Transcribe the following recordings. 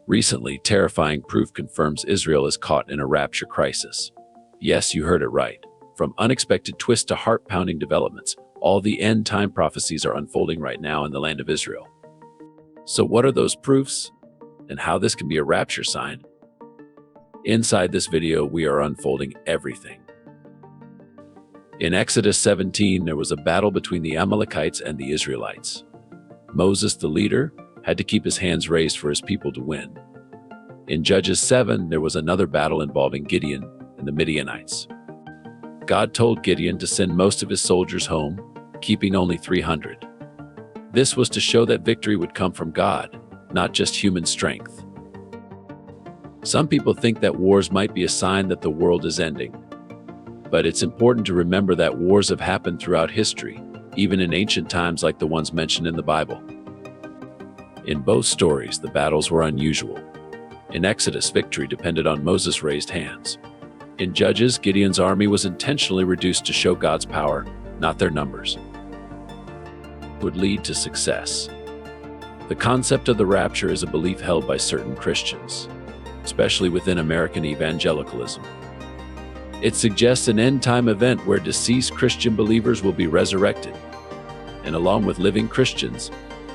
Recently, terrifying proof confirms Israel is caught in a rapture crisis. Yes, you heard it right. From unexpected twists to heart-pounding developments, all the end-time prophecies are unfolding right now in the land of Israel. So what are those proofs, and how this can be a rapture sign? Inside this video, we are unfolding everything. In Exodus 17, there was a battle between the Amalekites and the Israelites. Moses, the leader, had to keep his hands raised for his people to win. In Judges 7, there was another battle involving Gideon and the Midianites. God told Gideon to send most of his soldiers home, keeping only 300. This was to show that victory would come from God, not just human strength. Some people think that wars might be a sign that the world is ending. But it's important to remember that wars have happened throughout history, even in ancient times like the ones mentioned in the Bible. In both stories, the battles were unusual. In Exodus, victory depended on Moses' raised hands. In Judges, Gideon's army was intentionally reduced to show God's power, not their numbers. Would lead to success. The concept of the rapture is a belief held by certain Christians, especially within American evangelicalism. It suggests an end-time event where deceased Christian believers will be resurrected, and along with living Christians,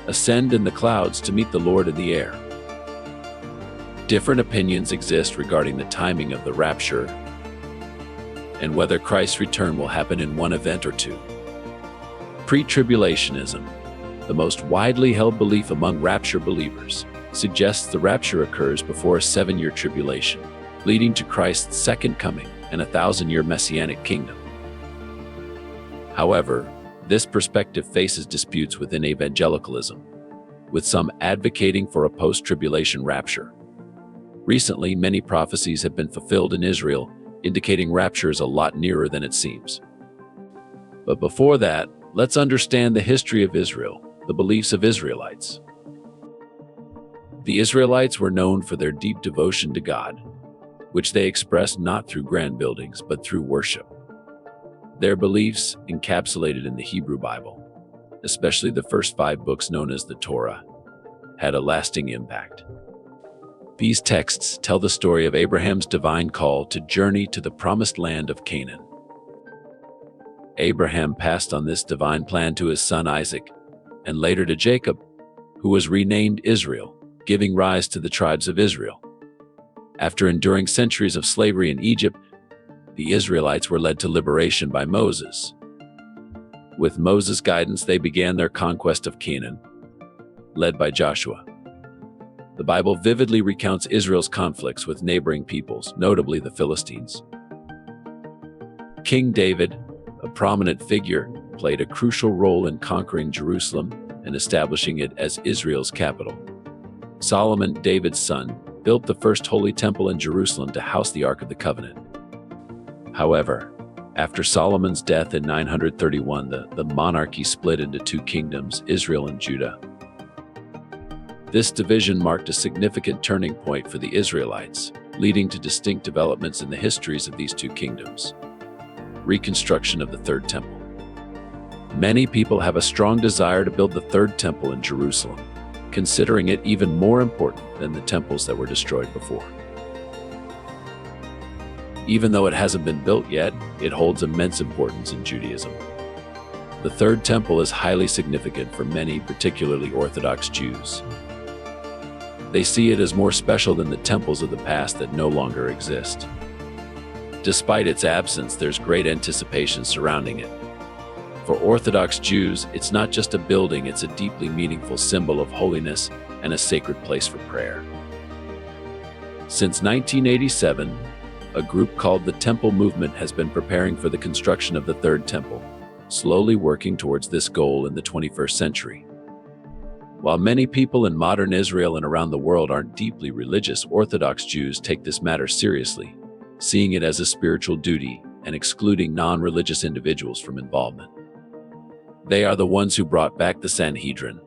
ascend in the clouds to meet the Lord in the air. Different opinions exist regarding the timing of the rapture and whether Christ's return will happen in one event or two. Pre-tribulationism, the most widely held belief among rapture believers, suggests the rapture occurs before a 7-year tribulation, leading to Christ's second coming and a 1,000-year messianic kingdom. However, this perspective faces disputes within evangelicalism, with some advocating for a post-tribulation rapture. Recently, many prophecies have been fulfilled in Israel, indicating rapture is a lot nearer than it seems. But before that, let's understand the history of Israel, the beliefs of Israelites. The Israelites were known for their deep devotion to God, which they expressed not through grand buildings, but through worship. Their beliefs, encapsulated in the Hebrew Bible, especially the first 5 books known as the Torah, had a lasting impact. These texts tell the story of Abraham's divine call to journey to the promised land of Canaan. Abraham passed on this divine plan to his son Isaac, and later to Jacob, who was renamed Israel, giving rise to the tribes of Israel. After enduring centuries of slavery in Egypt, the Israelites were led to liberation by Moses. With Moses' guidance, they began their conquest of Canaan, led by Joshua. The Bible vividly recounts Israel's conflicts with neighboring peoples, notably the Philistines. King David, a prominent figure, played a crucial role in conquering Jerusalem and establishing it as Israel's capital. Solomon, David's son, built the first holy temple in Jerusalem to house the Ark of the Covenant. However, after Solomon's death in 931, the monarchy split into 2 kingdoms, Israel and Judah. This division marked a significant turning point for the Israelites, leading to distinct developments in the histories of these 2 kingdoms. Reconstruction of the Third Temple. Many people have a strong desire to build the Third Temple in Jerusalem, considering it even more important than the temples that were destroyed before. Even though it hasn't been built yet, it holds immense importance in Judaism. The Third Temple is highly significant for many, particularly Orthodox Jews. They see it as more special than the temples of the past that no longer exist. Despite its absence, there's great anticipation surrounding it. For Orthodox Jews, it's not just a building, it's a deeply meaningful symbol of holiness and a sacred place for prayer. Since 1987, a group called the Temple Movement has been preparing for the construction of the Third Temple, slowly working towards this goal in the 21st century. While many people in modern Israel and around the world aren't deeply religious, Orthodox Jews take this matter seriously, seeing it as a spiritual duty and excluding non-religious individuals from involvement. They are the ones who brought back the Sanhedrin,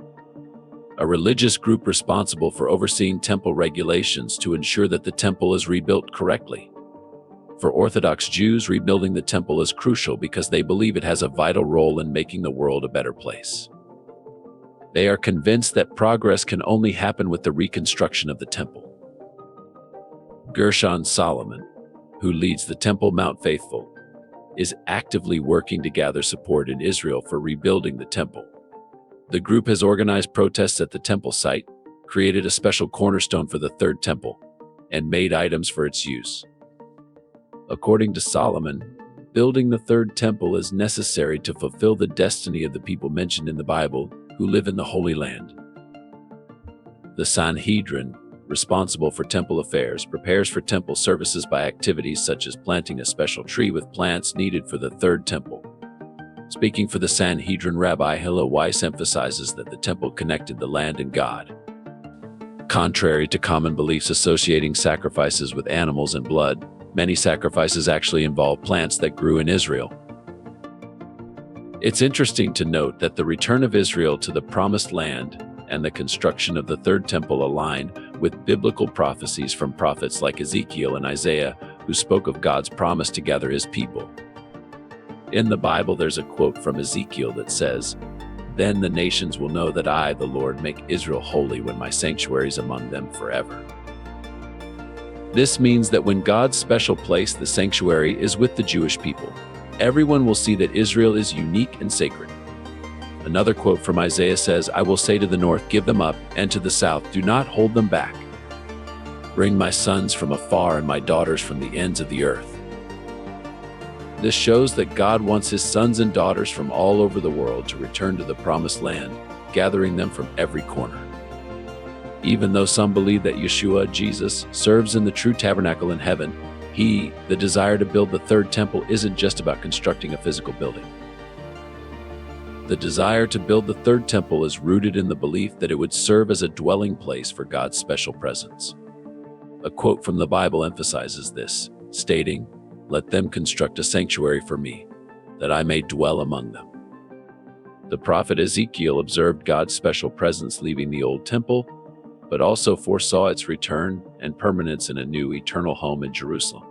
a religious group responsible for overseeing temple regulations to ensure that the temple is rebuilt correctly. For Orthodox Jews, rebuilding the temple is crucial because they believe it has a vital role in making the world a better place. They are convinced that progress can only happen with the reconstruction of the temple. Gershon Solomon, who leads the Temple Mount Faithful, is actively working to gather support in Israel for rebuilding the temple. The group has organized protests at the temple site, created a special cornerstone for the third temple, and made items for its use. According to Solomon, building the third temple is necessary to fulfill the destiny of the people mentioned in the Bible who live in the Holy Land. The Sanhedrin, responsible for temple affairs, prepares for temple services by activities such as planting a special tree with plants needed for the third temple. Speaking for the Sanhedrin, Rabbi Hillel Weiss emphasizes that the temple connected the land and God. Contrary to common beliefs associating sacrifices with animals and blood, many sacrifices actually involve plants that grew in Israel. It's interesting to note that the return of Israel to the Promised Land and the construction of the third temple align with biblical prophecies from prophets like Ezekiel and Isaiah, who spoke of God's promise to gather his people. In the Bible, there's a quote from Ezekiel that says, "Then the nations will know that I, the Lord, make Israel holy when my sanctuary is among them forever." This means that when God's special place, the sanctuary, is with the Jewish people, everyone will see that Israel is unique and sacred. Another quote from Isaiah says, "I will say to the north, give them up, and to the south, do not hold them back. Bring my sons from afar and my daughters from the ends of the earth." This shows that God wants his sons and daughters from all over the world to return to the Promised Land, gathering them from every corner. Even though some believe that Yeshua, Jesus, serves in the true tabernacle in heaven, the desire to build the third temple isn't just about constructing a physical building. The desire to build the third temple is rooted in the belief that it would serve as a dwelling place for God's special presence. A quote from the Bible emphasizes this, stating, "Let them construct a sanctuary for me, that I may dwell among them." The prophet Ezekiel observed God's special presence leaving the old temple, but also foresaw its return and permanence in a new eternal home in Jerusalem.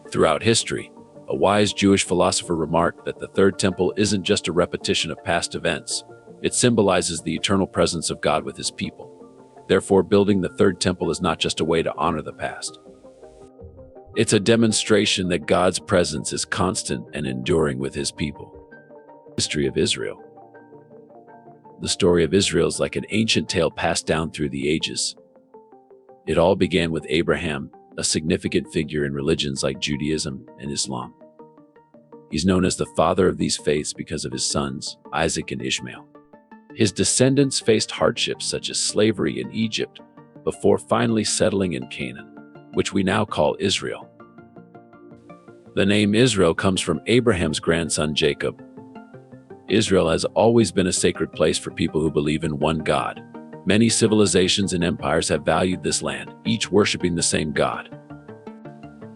Throughout history, a wise Jewish philosopher remarked that the third temple isn't just a repetition of past events. It symbolizes the eternal presence of God with his people. Therefore, building the third temple is not just a way to honor the past. It's a demonstration that God's presence is constant and enduring with his people. History of Israel. The story of Israel is like an ancient tale passed down through the ages. It all began with Abraham, a significant figure in religions like Judaism and Islam. He's known as the father of these faiths because of his sons, Isaac and Ishmael. His descendants faced hardships such as slavery in Egypt before finally settling in Canaan, which we now call Israel. The name Israel comes from Abraham's grandson Jacob. Israel has always been a sacred place for people who believe in one God. Many civilizations and empires have valued this land, each worshiping the same God.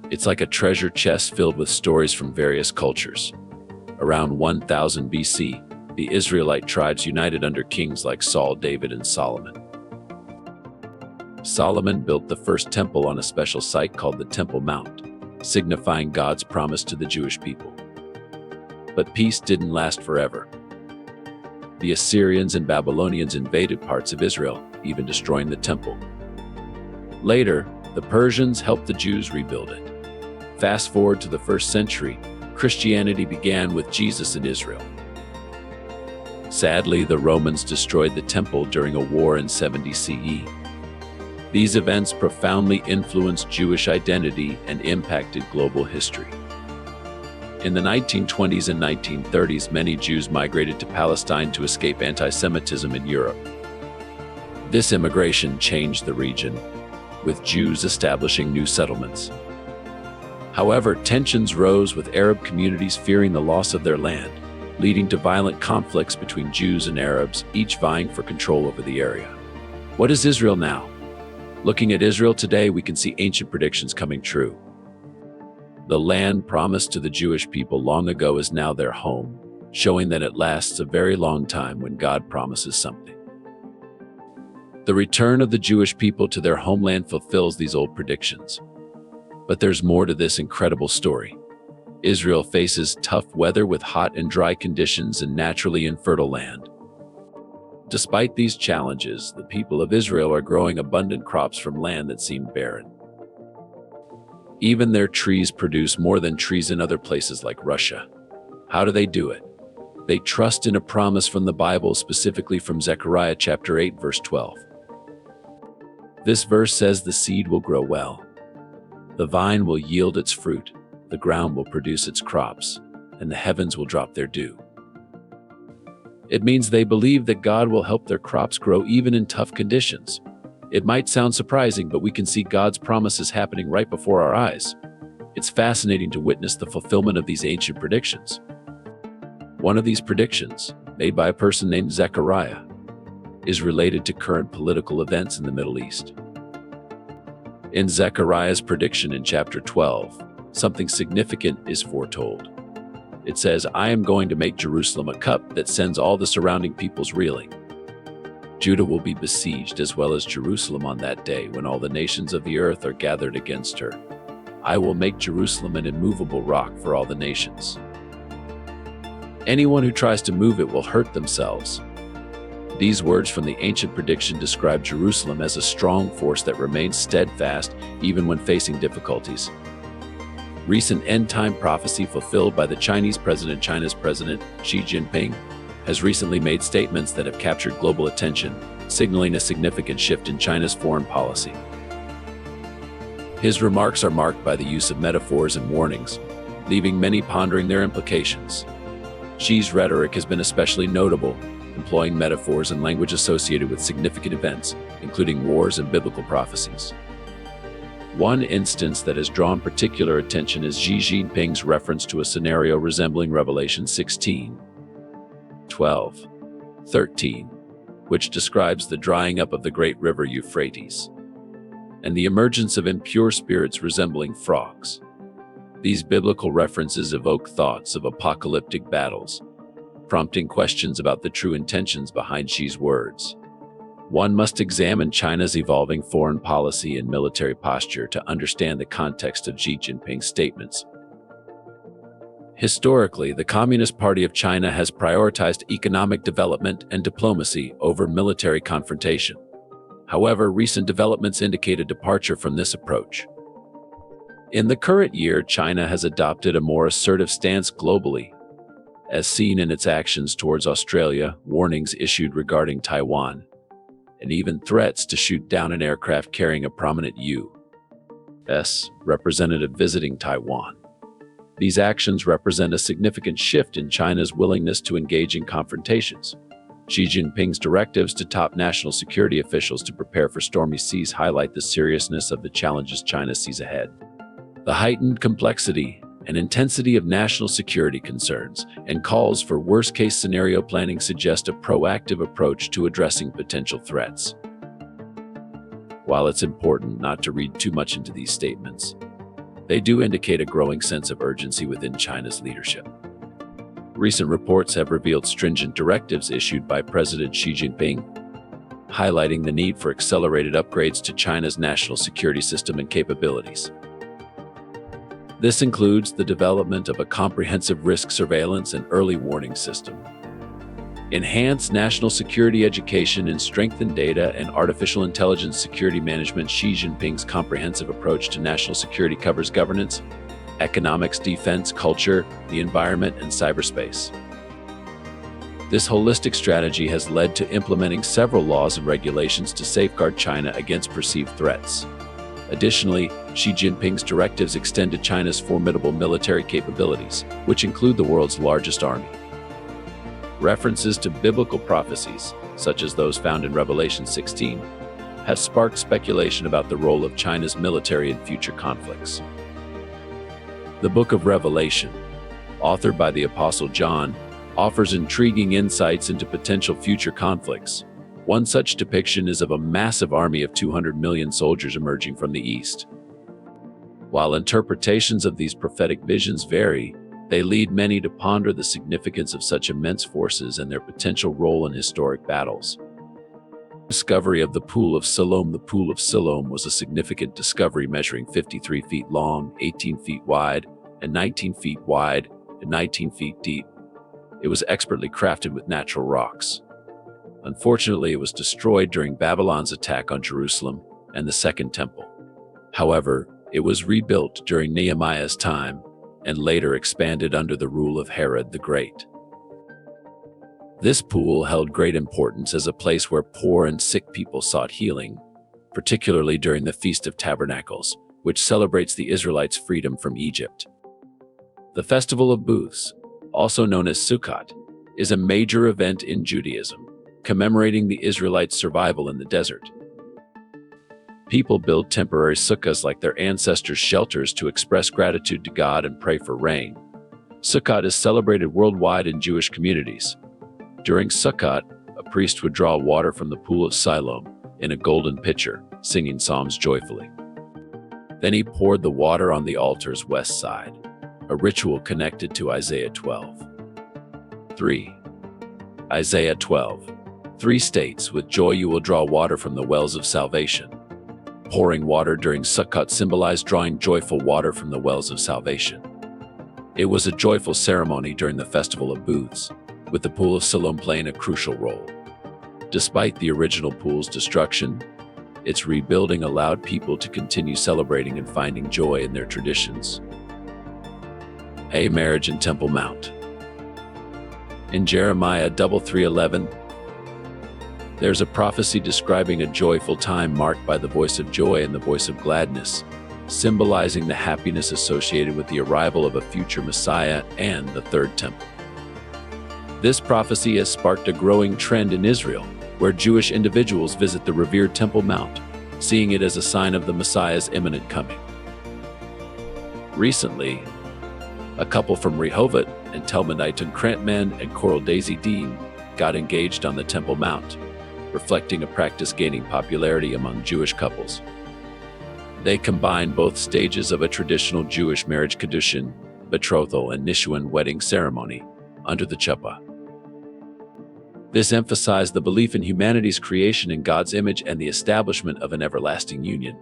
It's like a treasure chest filled with stories from various cultures. Around 1000 BC, the Israelite tribes united under kings like Saul, David, and Solomon. Solomon built the first temple on a special site called the Temple Mount, signifying God's promise to the Jewish people. But peace didn't last forever. The Assyrians and Babylonians invaded parts of Israel, even destroying the temple. Later, the Persians helped the Jews rebuild it. Fast forward to the 1st century, Christianity began with Jesus in Israel. Sadly, the Romans destroyed the temple during a war in 70 CE. These events profoundly influenced Jewish identity and impacted global history. In the 1920s and 1930s, many Jews migrated to Palestine to escape anti-Semitism in Europe. This immigration changed the region, with Jews establishing new settlements. However, tensions rose with Arab communities fearing the loss of their land, leading to violent conflicts between Jews and Arabs, each vying for control over the area. What is Israel now? Looking at Israel today, we can see ancient predictions coming true. The land promised to the Jewish people long ago is now their home, showing that it lasts a very long time when God promises something. The return of the Jewish people to their homeland fulfills these old predictions. But there's more to this incredible story. Israel faces tough weather with hot and dry conditions and naturally infertile land. Despite these challenges, the people of Israel are growing abundant crops from land that seemed barren. Even their trees produce more than trees in other places like Russia. How do they do it? They trust in a promise from the Bible, specifically from Zechariah chapter 8, verse 12. This verse says the seed will grow well. The vine will yield its fruit, the ground will produce its crops, and the heavens will drop their dew. It means they believe that God will help their crops grow even in tough conditions. It might sound surprising, but we can see God's promises happening right before our eyes. It's fascinating to witness the fulfillment of these ancient predictions. One of these predictions, made by a person named Zechariah, is related to current political events in the Middle East. In Zechariah's prediction in chapter 12, something significant is foretold. It says, "I am going to make Jerusalem a cup that sends all the surrounding peoples reeling." Judah will be besieged as well as Jerusalem on that day when all the nations of the earth are gathered against her. I will make Jerusalem an immovable rock for all the nations. Anyone who tries to move it will hurt themselves. These words from the ancient prediction describe Jerusalem as a strong force that remains steadfast even when facing difficulties. Recent end-time prophecy fulfilled by the Chinese president, China's President Xi Jinping, has recently made statements that have captured global attention, signaling a significant shift in China's foreign policy. His remarks are marked by the use of metaphors and warnings, leaving many pondering their implications. Xi's rhetoric has been especially notable, employing metaphors and language associated with significant events, including wars and biblical prophecies. One instance that has drawn particular attention is Xi Jinping's reference to a scenario resembling Revelation 16, 12, 13, which describes the drying up of the great river Euphrates, and the emergence of impure spirits resembling frogs. These biblical references evoke thoughts of apocalyptic battles, prompting questions about the true intentions behind Xi's words. One must examine China's evolving foreign policy and military posture to understand the context of Xi Jinping's statements. Historically, the Communist Party of China has prioritized economic development and diplomacy over military confrontation. However, recent developments indicate a departure from this approach. In the current year, China has adopted a more assertive stance globally, as seen in its actions towards Australia, warnings issued regarding Taiwan, and even threats to shoot down an aircraft carrying a prominent U.S. representative visiting Taiwan. These actions represent a significant shift in China's willingness to engage in confrontations. Xi Jinping's directives to top national security officials to prepare for stormy seas highlight the seriousness of the challenges China sees ahead. The heightened complexity and intensity of national security concerns and calls for worst-case scenario planning suggest a proactive approach to addressing potential threats. While it's important not to read too much into these statements, they do indicate a growing sense of urgency within China's leadership. Recent reports have revealed stringent directives issued by President Xi Jinping, highlighting the need for accelerated upgrades to China's national security system and capabilities. This includes the development of a comprehensive risk surveillance and early warning system, enhanced national security education, and strengthened data and artificial intelligence security management. Xi Jinping's comprehensive approach to national security covers governance, economics, defense, culture, the environment, and cyberspace. This holistic strategy has led to implementing several laws and regulations to safeguard China against perceived threats. Additionally, Xi Jinping's directives extend to China's formidable military capabilities, which include the world's largest army. References to biblical prophecies, such as those found in Revelation 16, have sparked speculation about the role of China's military in future conflicts. The Book of Revelation, authored by the Apostle John, offers intriguing insights into potential future conflicts. One such depiction is of a massive army of 200 million soldiers emerging from the east. While interpretations of these prophetic visions vary, they lead many to ponder the significance of such immense forces and their potential role in historic battles. Discovery of the Pool of Siloam. The Pool of Siloam was a significant discovery measuring 53 feet long, 18 feet wide, and 19 feet wide, and 19 feet deep. It was expertly crafted with natural rocks. Unfortunately, it was destroyed during Babylon's attack on Jerusalem and the Second Temple. However, It was rebuilt during Nehemiah's time and later expanded under the rule of Herod the Great. This pool held great importance as a place where poor and sick people sought healing, particularly during the Feast of Tabernacles, which celebrates the Israelites' freedom from Egypt. The Festival of Booths, also known as Sukkot, is a major event in Judaism, commemorating the Israelites' survival in the desert. People build temporary sukkahs like their ancestors' shelters to express gratitude to God and pray for rain. Sukkot is celebrated worldwide in Jewish communities. During Sukkot, a priest would draw water from the pool of Siloam in a golden pitcher, singing psalms joyfully. Then he poured the water on the altar's west side, a ritual connected to Isaiah 12. 3. Isaiah 12:3 states, "With joy you will draw water from the wells of salvation." Pouring water during Sukkot symbolized drawing joyful water from the wells of salvation. It was a joyful ceremony during the Festival of Booths, with the Pool of Siloam playing a crucial role. Despite the original pool's destruction, its rebuilding allowed people to continue celebrating and finding joy in their traditions. A marriage in Temple Mount. In Jeremiah 3:11, there's a prophecy describing a joyful time marked by the voice of joy and the voice of gladness, symbolizing the happiness associated with the arrival of a future Messiah and the Third Temple. This prophecy has sparked a growing trend in Israel, where Jewish individuals visit the revered Temple Mount, seeing it as a sign of the Messiah's imminent coming. Recently, a couple from Rehovot and Talmuditon Krantman and Coral Daisy Dean got engaged on the Temple Mount, reflecting a practice gaining popularity among Jewish couples. They combined both stages of a traditional Jewish marriage kiddushin, betrothal, and nishuin wedding ceremony under the chuppah. This emphasized the belief in humanity's creation in God's image and the establishment of an everlasting union.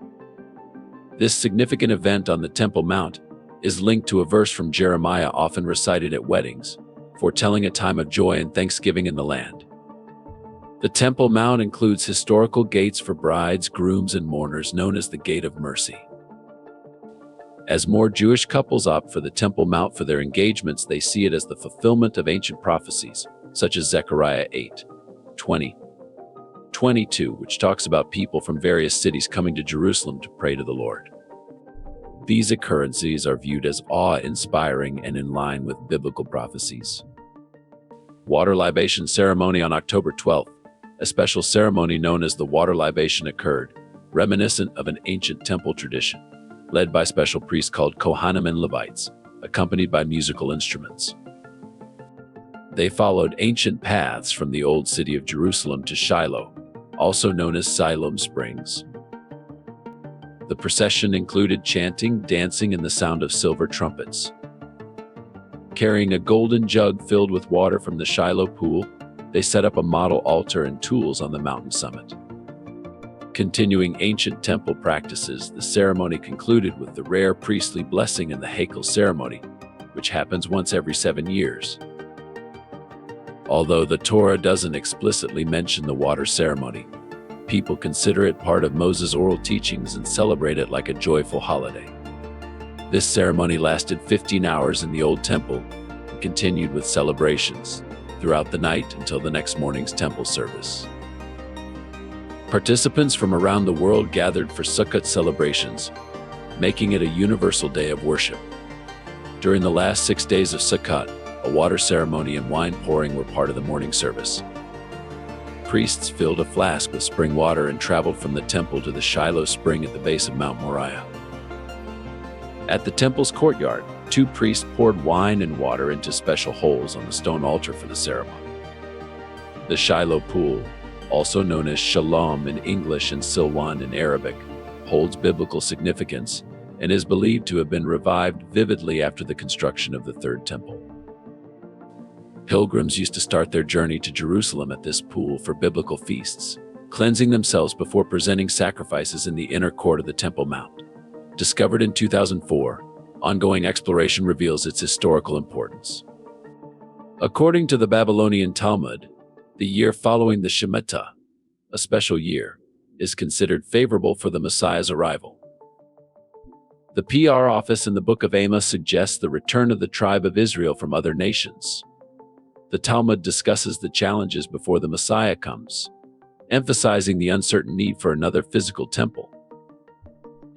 This significant event on the Temple Mount is linked to a verse from Jeremiah often recited at weddings, foretelling a time of joy and thanksgiving in the land. The Temple Mount includes historical gates for brides, grooms, and mourners known as the Gate of Mercy. As more Jewish couples opt for the Temple Mount for their engagements, they see it as the fulfillment of ancient prophecies, such as Zechariah 8:20-22, which talks about people from various cities coming to Jerusalem to pray to the Lord. These occurrences are viewed as awe-inspiring and in line with biblical prophecies. Water libation ceremony on October 12th. A special ceremony known as the water libation occurred, reminiscent of an ancient temple tradition, led by special priests called Kohanim and Levites, accompanied by musical instruments. They followed ancient paths from the old city of Jerusalem to Shiloh, also known as Siloam Springs. The procession included chanting, dancing, and the sound of silver trumpets. Carrying a golden jug filled with water from the Shiloh pool, they set up a model altar and tools on the mountain summit. Continuing ancient temple practices, the ceremony concluded with the rare priestly blessing and the Hakel ceremony, which happens once every 7 years. Although the Torah doesn't explicitly mention the water ceremony, people consider it part of Moses' oral teachings and celebrate it like a joyful holiday. This ceremony lasted 15 hours in the Old Temple and continued with celebrations throughout the night until the next morning's temple service. Participants from around the world gathered for Sukkot celebrations, making it a universal day of worship. During the last 6 days of Sukkot, a water ceremony and wine pouring were part of the morning service. Priests filled a flask with spring water and traveled from the temple to the Shiloh spring at the base of Mount Moriah. At the temple's courtyard, 2 priests poured wine and water into special holes on the stone altar for the ceremony. The Shiloh pool, also known as Shalom in English and Silwan in Arabic, holds biblical significance and is believed to have been revived vividly after the construction of the Third Temple. Pilgrims used to start their journey to Jerusalem at this pool for biblical feasts, cleansing themselves before presenting sacrifices in the inner court of the Temple Mount. Discovered in 2004, ongoing exploration reveals its historical importance. According to the Babylonian Talmud, the year following the Shemitah, a special year, is considered favorable for the Messiah's arrival. The PR office in the Book of Amos suggests the return of the tribe of Israel from other nations. The Talmud discusses the challenges before the Messiah comes, emphasizing the uncertain need for another physical temple.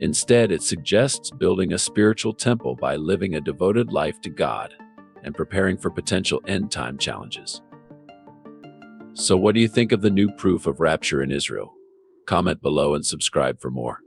Instead, it suggests building a spiritual temple by living a devoted life to God and preparing for potential end-time challenges. So what do you think of the new proof of rapture in Israel? Comment below and subscribe for more.